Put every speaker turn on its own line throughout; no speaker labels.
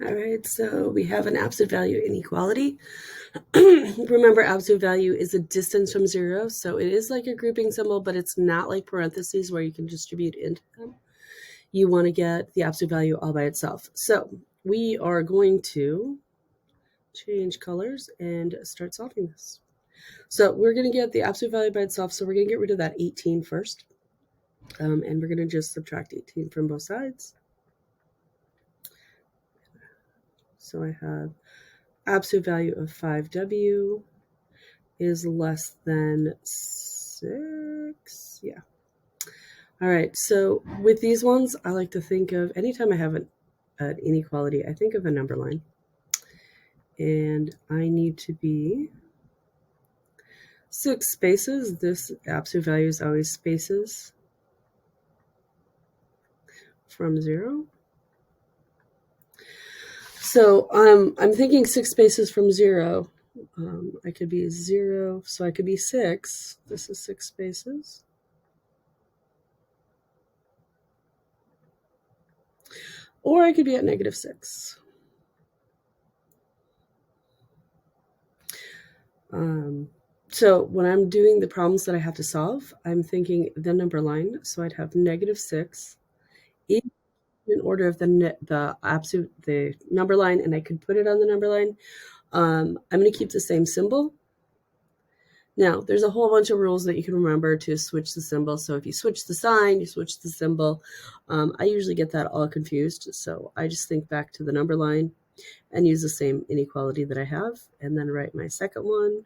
All right, so we have an absolute value inequality. Remember, absolute value is a distance from zero, so it is like a grouping symbol, but it's not like parentheses where you can distribute into them. You want to get the absolute value all by itself. So we are going to change colors and start solving this. So we're going to get the absolute value by itself, so we're going to get rid of that 18 first, and we're going to just subtract 18 from both sides. So I have absolute value of 5w is less than 6. Yeah. All right. So with these ones, I like to think of anytime I have an inequality, I think of a number line. And I need to be 6 spaces. This absolute value is always spaces from 0. So I'm thinking 6 spaces from 0. I could be 0, so I could be 6. This is 6 spaces. Or I could be at -6. So when I'm doing the problems that I have to solve, I'm thinking the number line. So I'd have -6 in order of the number line, and I could put it on the number line. I'm going to keep the same symbol. Now, there's a whole bunch of rules that you can remember to switch the symbol. So if you switch the sign, you switch the symbol. I usually get that all confused. So I just think back to the number line and use the same inequality that I have, and then write my second one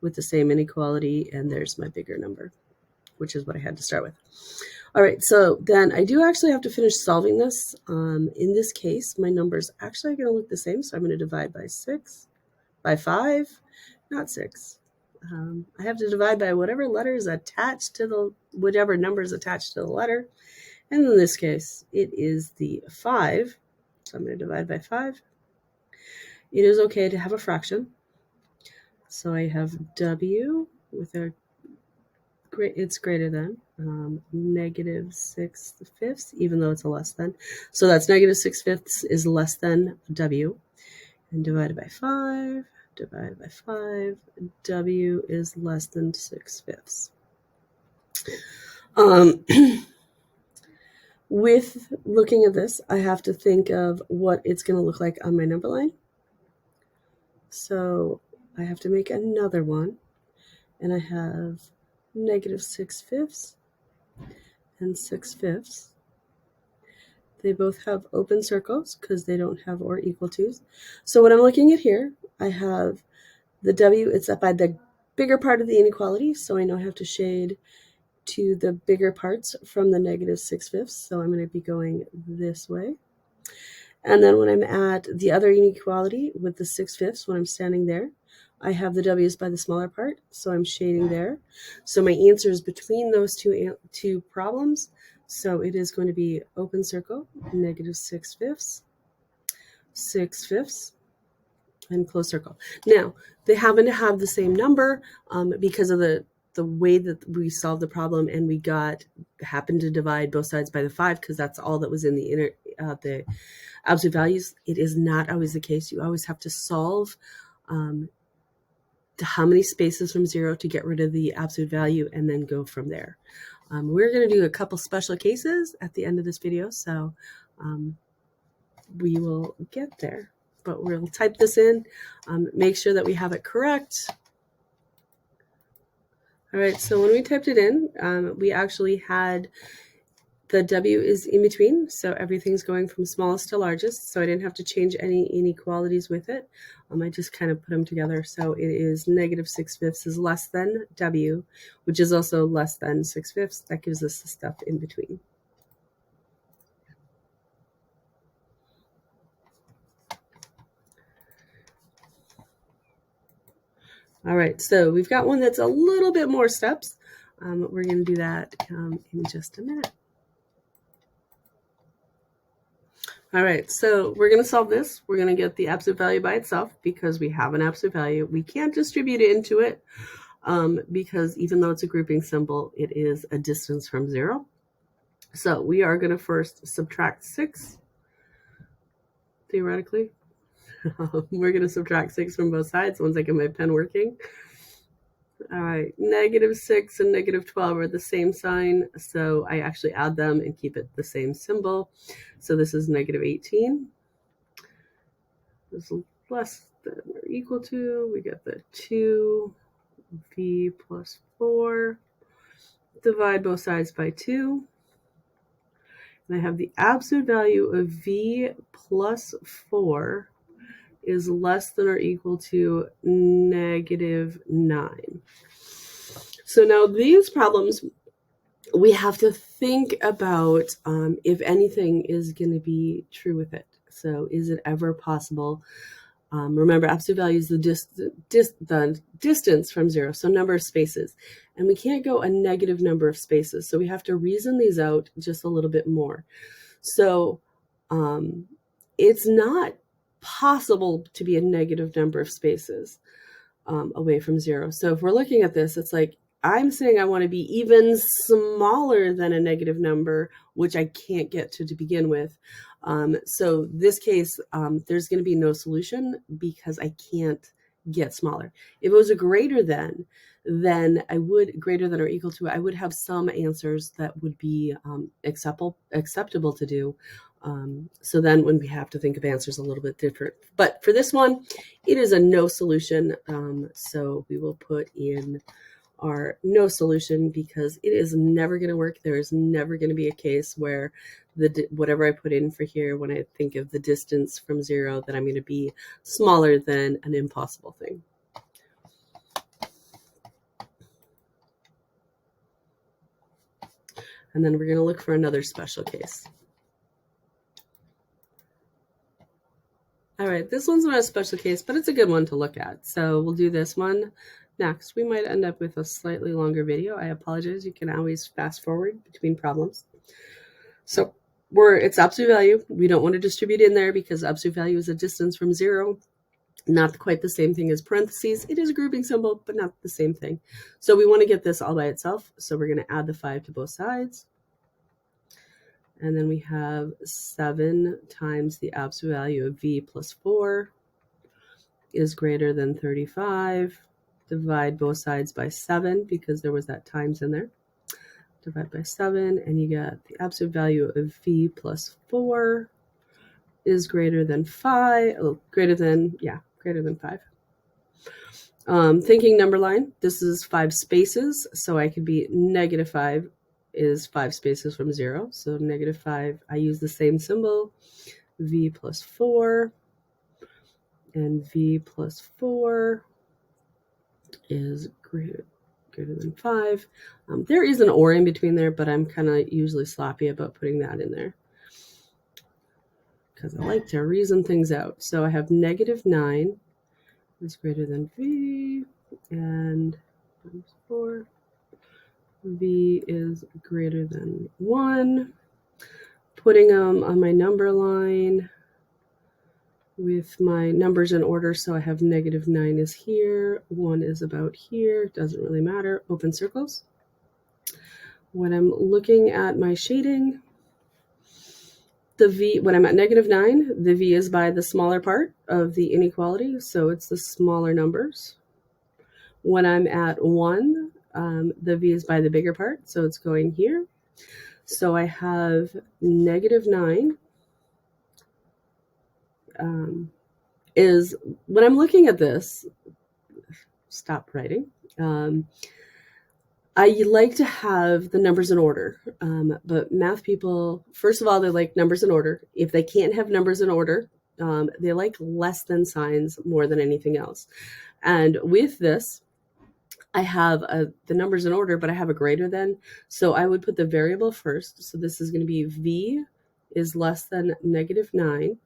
with the same inequality, and there's my bigger number, which is what I had to start with. All right, so then I do actually have to finish solving this. In this case, my numbers actually are going to look the same, so I'm going to divide by 5, not 6. I have to divide by whatever letters attached to whatever numbers attached to the letter. And in this case, it is the 5. So I'm going to divide by 5. It is okay to have a fraction. So I have W with it's greater than -6/5, even though it's a less than. So that's -6/5 is less than W. And divided by 5, divided by 5, W is less than 6/5. With looking at this, I have to think of what it's going to look like on my number line. So I have to make another one, and I have -6/5 and 6/5. They both have open circles because they don't have or equal to's. So when I'm looking at here, I have the W, it's up by the bigger part of the inequality, so I know I have to shade to the bigger parts from the -6/5. So I'm going to be going this way. And then when I'm at the other inequality with the 6/5, when I'm standing there, I have the W's by the smaller part, so I'm shading there. So my answer is between those two problems. So it is going to be open circle, -6/5, 6/5, and close circle. Now, they happen to have the same number because of the way that we solved the problem, and we happened to divide both sides by the 5 because that's all that was in the absolute values. It is not always the case. You always have to solve how many spaces from 0 to get rid of the absolute value and then go from there. We're going to do a couple special cases at the end of this video, so we will get there. But we'll type this in, make sure that we have it correct. All right, so when we typed it in, we actually had the W is in between, so everything's going from smallest to largest, so I didn't have to change any inequalities with it. I just kind of put them together. So it is -6/5 is less than W, which is also less than 6/5. That gives us the stuff in between. All right, so we've got one that's a little bit more steps. We're going to do that in just a minute. All right, so we're going to solve this. We're going to get the absolute value by itself because we have an absolute value. We can't distribute it into it because even though it's a grouping symbol, it is a distance from 0. So we are going to first subtract 6. theoretically. We're going to subtract 6 from both sides once I get my pen working. All right, -6 and -12 are the same sign, so I actually add them and keep it the same symbol. So this is -18. This is less than or equal to, we get the 2v plus 4. Divide both sides by 2. And I have the absolute value of v plus 4 is less than or equal to -9. So now these problems, we have to think about if anything is going to be true with it. So is it ever possible? Remember, absolute value is the distance from 0, so number of spaces. And we can't go a negative number of spaces, so we have to reason these out just a little bit more. So it's not possible to be a negative number of spaces away from 0. So if we're looking at this, it's like I'm saying I want to be even smaller than a negative number, which I can't get to begin with. So this case, there's going to be no solution because I can't get smaller. If it was a greater than, then I would, greater than or equal to, I would have some answers that would be acceptable to do. So then when we have to think of answers a little bit different. But for this one, it is a no solution. So we will put in our no solution because it is never going to work. There is never going to be a case where whatever I put in for here, when I think of the distance from 0, that I'm going to be smaller than an impossible thing. And then we're going to look for another special case. All right, this one's not a special case, but it's a good one to look at. So we'll do this one next. We might end up with a slightly longer video. I apologize. You can always fast forward between problems. So it's absolute value. We don't want to distribute in there because absolute value is a distance from 0. Not quite the same thing as parentheses. It is a grouping symbol, but not the same thing. So we want to get this all by itself. So we're going to add the 5 to both sides. And then we have 7 times the absolute value of v plus 4 is greater than 35. Divide both sides by 7 because there was that times in there. Divide by 7, and you get the absolute value of v plus 4 is greater than 5. Oh, greater than 5. Thinking number line, this is 5 spaces, so I could be -5 is 5 spaces from 0. So -5, I use the same symbol, v plus 4, and v plus 4 is greater than 5. There is an or in between there, but I'm kind of usually sloppy about putting that in there because I like to reason things out. So I have -9 is greater than v, and times 4. V is greater than 1. Putting them on my number line with my numbers in order. So I have -9 is here, 1 is about here, doesn't really matter, open circles. When I'm looking at my shading, the V, when I'm at -9, the V is by the smaller part of the inequality, so it's the smaller numbers. When I'm at 1, the V is by the bigger part, so it's going here. So I have -9 is, when I'm looking at this, stop writing. I like to have the numbers in order, but math people, first of all, they like numbers in order. If they can't have numbers in order, they like less than signs more than anything else. And with this, I have the numbers in order, but I have a greater than. So I would put the variable first. So this is going to be v is less than -9.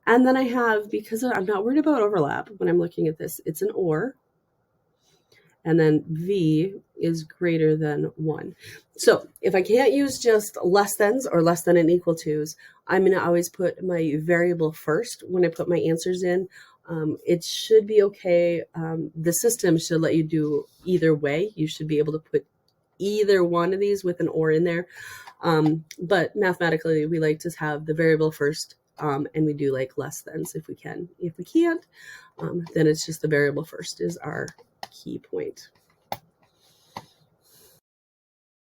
And then I have, because I'm not worried about overlap when I'm looking at this, it's an or. And then v is greater than 1. So if I can't use just less thans or less than and equal tos, I'm going to always put my variable first when I put my answers in. It should be okay. The system should let you do either way. You should be able to put either one of these with an or in there. But mathematically, we like to have the variable first and we do like less thans if we can. If we can't, then it's just the variable first is our key point.